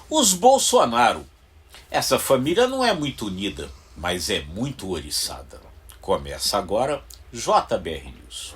Os Bolsonaro. Essa família não é muito unida, mas é muito oriçada. Começa agora JBR News.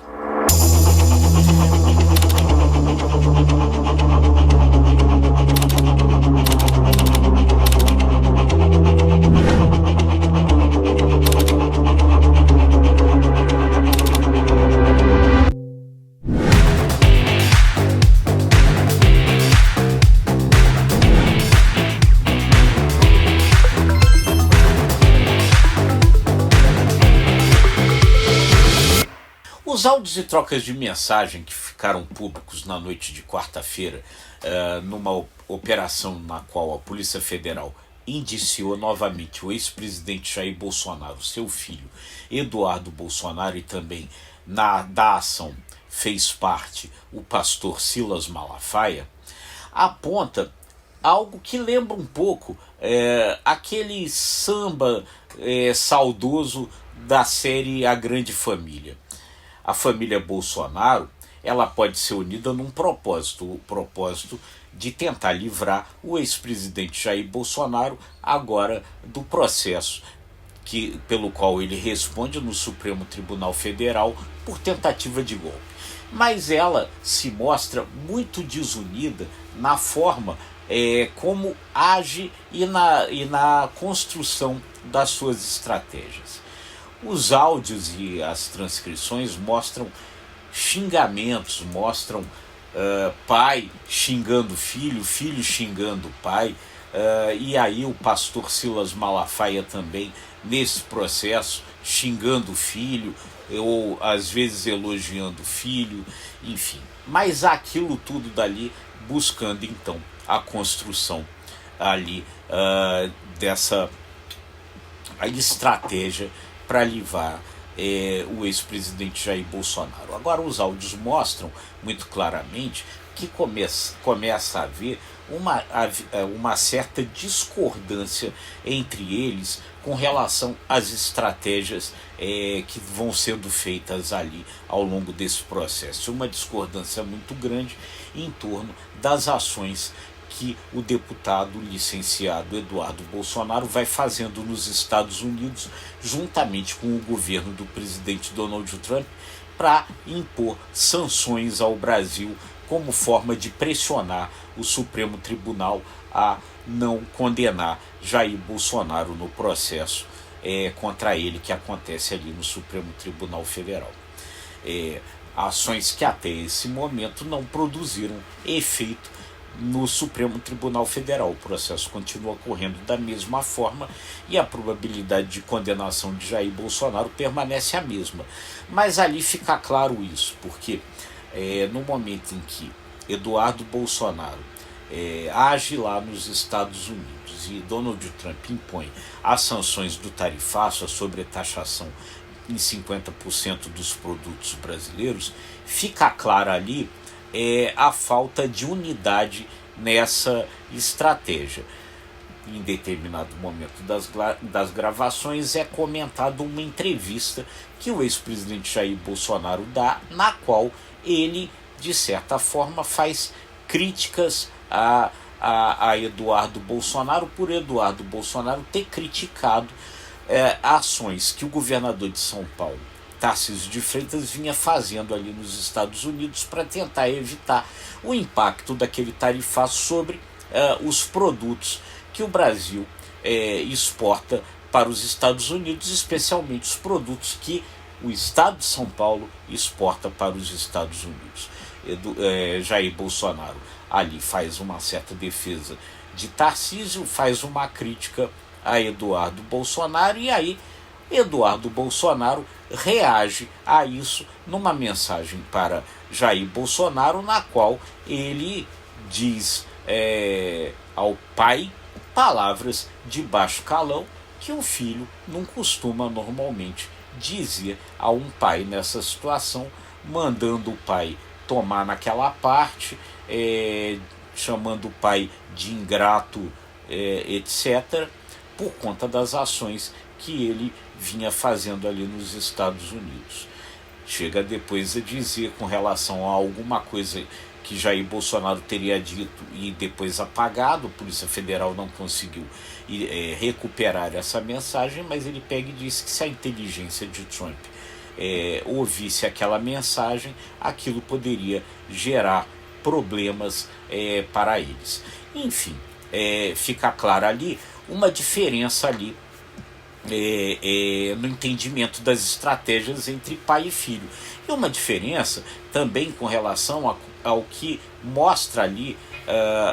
Os áudios e trocas de mensagem que ficaram públicos na noite de quarta-feira, numa operação na qual a Polícia Federal indiciou novamente o ex-presidente Jair Bolsonaro, seu filho Eduardo Bolsonaro, e também da ação fez parte o pastor Silas Malafaia, aponta algo que lembra um pouco aquele samba saudoso da série A Grande Família. A família Bolsonaro, ela pode ser unida num propósito, o propósito de tentar livrar o ex-presidente Jair Bolsonaro agora do processo pelo qual ele responde no Supremo Tribunal Federal por tentativa de golpe. Mas ela se mostra muito desunida na forma como age e na construção das suas estratégias. Os áudios e as transcrições mostram xingamentos, mostram pai xingando filho, filho xingando pai, e aí o pastor Silas Malafaia também, nesse processo, xingando o filho, ou às vezes elogiando o filho, enfim. Mas aquilo tudo dali buscando então a construção ali dessa a estratégia para livrar o ex-presidente Jair Bolsonaro. Agora, os áudios mostram muito claramente que começa a haver uma certa discordância entre eles com relação às estratégias que vão sendo feitas ali ao longo desse processo. Uma discordância muito grande em torno das ações que o deputado licenciado Eduardo Bolsonaro vai fazendo nos Estados Unidos, juntamente com o governo do presidente Donald Trump, para impor sanções ao Brasil como forma de pressionar o Supremo Tribunal a não condenar Jair Bolsonaro no processo contra ele que acontece ali no Supremo Tribunal Federal. Ações que até esse momento não produziram efeito no Supremo Tribunal Federal. O processo continua correndo da mesma forma e a probabilidade de condenação de Jair Bolsonaro permanece a mesma. Mas ali fica claro isso, porque no momento em que Eduardo Bolsonaro age lá nos Estados Unidos e Donald Trump impõe as sanções do tarifaço, a sobretaxação em 50% dos produtos brasileiros, fica clara ali a falta de unidade nessa estratégia. Em determinado momento das gravações é comentada uma entrevista que o ex-presidente Jair Bolsonaro dá, na qual ele, de certa forma, faz críticas a Eduardo Bolsonaro, por Eduardo Bolsonaro ter criticado ações que o governador de São Paulo, Tarcísio de Freitas, vinha fazendo ali nos Estados Unidos para tentar evitar o impacto daquele tarifaço sobre os produtos que o Brasil exporta para os Estados Unidos, especialmente os produtos que o Estado de São Paulo exporta para os Estados Unidos. Jair Bolsonaro ali faz uma certa defesa de Tarcísio, faz uma crítica a Eduardo Bolsonaro, e aí Eduardo Bolsonaro reage a isso numa mensagem para Jair Bolsonaro, na qual ele diz ao pai palavras de baixo calão que o filho não costuma normalmente dizer a um pai nessa situação, mandando o pai tomar naquela parte, chamando o pai de ingrato, etc., por conta das ações que ele vinha fazendo ali nos Estados Unidos. Chega depois a dizer, com relação a alguma coisa que Jair Bolsonaro teria dito e depois apagado. A Polícia Federal não conseguiu recuperar essa mensagem, mas ele pega e diz que se a inteligência de Trump ouvisse aquela mensagem, aquilo poderia gerar problemas para eles. Enfim, fica clara ali uma diferença ali no entendimento das estratégias entre pai e filho. E uma diferença também com relação ao que mostra ali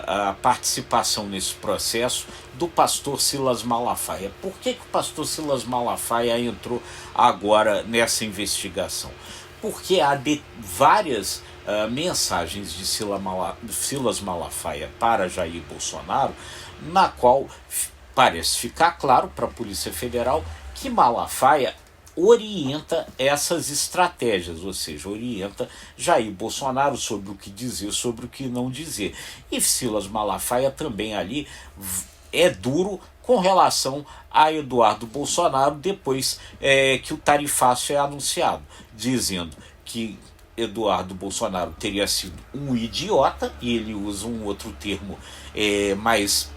a participação nesse processo do pastor Silas Malafaia. Por que o pastor Silas Malafaia entrou agora nessa investigação? Porque há várias mensagens de Silas Malafaia para Jair Bolsonaro, na qual parece ficar claro para a Polícia Federal que Malafaia orienta essas estratégias, ou seja, orienta Jair Bolsonaro sobre o que dizer, sobre o que não dizer. E Silas Malafaia também ali é duro com relação a Eduardo Bolsonaro depois que o tarifaço é anunciado, dizendo que Eduardo Bolsonaro teria sido um idiota, e ele usa um outro termo mais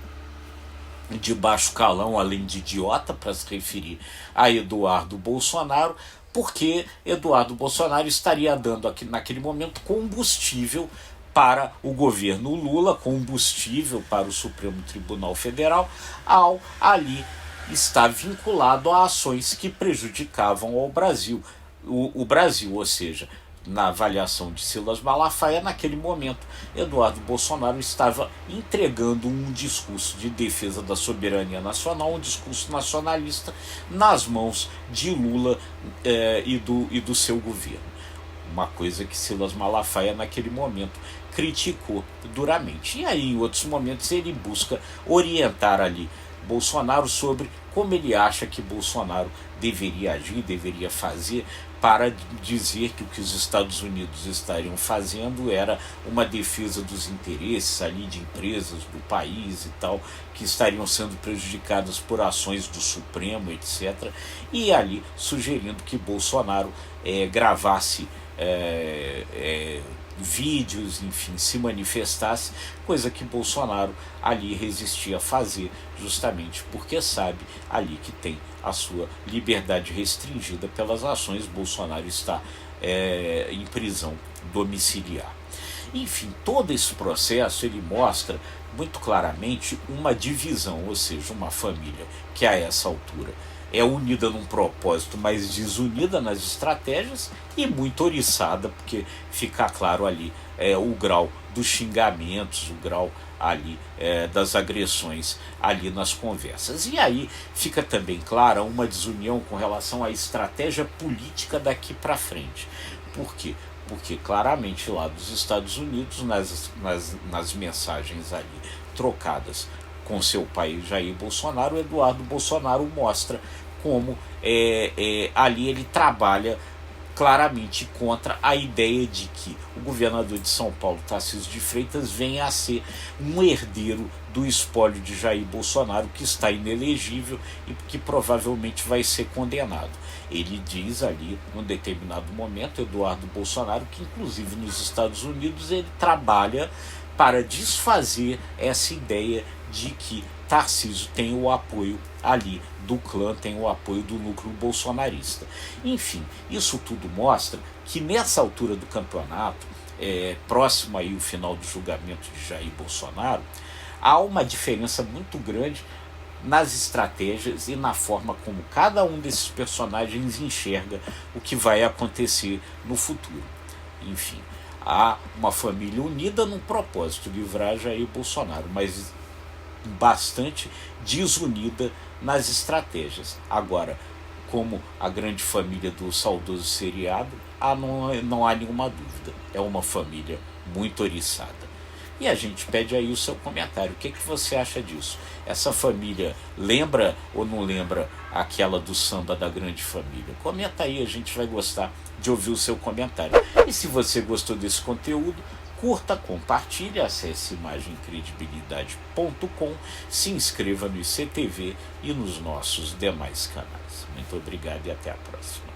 de baixo calão, além de idiota, para se referir a Eduardo Bolsonaro, porque Eduardo Bolsonaro estaria dando aqui, naquele momento, combustível para o governo Lula, combustível para o Supremo Tribunal Federal, ao ali estar vinculado a ações que prejudicavam ao Brasil, o Brasil, ou seja, na avaliação de Silas Malafaia, naquele momento, Eduardo Bolsonaro estava entregando um discurso de defesa da soberania nacional, um discurso nacionalista, nas mãos de Lula e do seu governo. Uma coisa que Silas Malafaia, naquele momento, criticou duramente. E aí, em outros momentos, ele busca orientar ali Bolsonaro sobre como ele acha que Bolsonaro deveria agir, deveria fazer, para dizer que o que os Estados Unidos estariam fazendo era uma defesa dos interesses ali de empresas do país e tal, que estariam sendo prejudicadas por ações do Supremo, etc. E ali sugerindo que Bolsonaro gravasse vídeos, enfim, se manifestasse, coisa que Bolsonaro ali resistia a fazer, justamente porque sabe ali que tem a sua liberdade restringida pelas ações. Bolsonaro está em prisão domiciliar. Enfim, todo esse processo ele mostra muito claramente uma divisão, ou seja, uma família que a essa altura é unida num propósito, mas desunida nas estratégias, e muito oriçada, porque fica claro ali o grau dos xingamentos, o grau ali das agressões ali nas conversas. E aí fica também clara uma desunião com relação à estratégia política daqui para frente. Por quê? Porque claramente lá dos Estados Unidos, nas mensagens ali trocadas com seu pai Jair Bolsonaro, Eduardo Bolsonaro mostra como ali ele trabalha claramente contra a ideia de que o governador de São Paulo, Tarcísio de Freitas, venha a ser um herdeiro do espólio de Jair Bolsonaro, que está inelegível e que provavelmente vai ser condenado. Ele diz ali, num determinado momento, Eduardo Bolsonaro, que inclusive nos Estados Unidos ele trabalha para desfazer essa ideia de que Tarcísio tem o apoio ali do clã, tem o apoio do núcleo bolsonarista. Enfim, isso tudo mostra que nessa altura do campeonato, próximo aí o final do julgamento de Jair Bolsonaro, há uma diferença muito grande nas estratégias e na forma como cada um desses personagens enxerga o que vai acontecer no futuro. Enfim, há uma família unida num propósito, livrar Jair Bolsonaro, mas bastante desunida nas estratégias. Agora, como a grande família do saudoso seriado, não há nenhuma dúvida, é uma família muito oriçada. E a gente pede aí o seu comentário. O que você acha disso? Essa família lembra ou não lembra aquela do samba da grande família? Comenta aí, a gente vai gostar de ouvir o seu comentário. E se você gostou desse conteúdo, curta, compartilhe, acesse imagemcredibilidade.com, se inscreva no ICTV e nos nossos demais canais. Muito obrigado e até a próxima.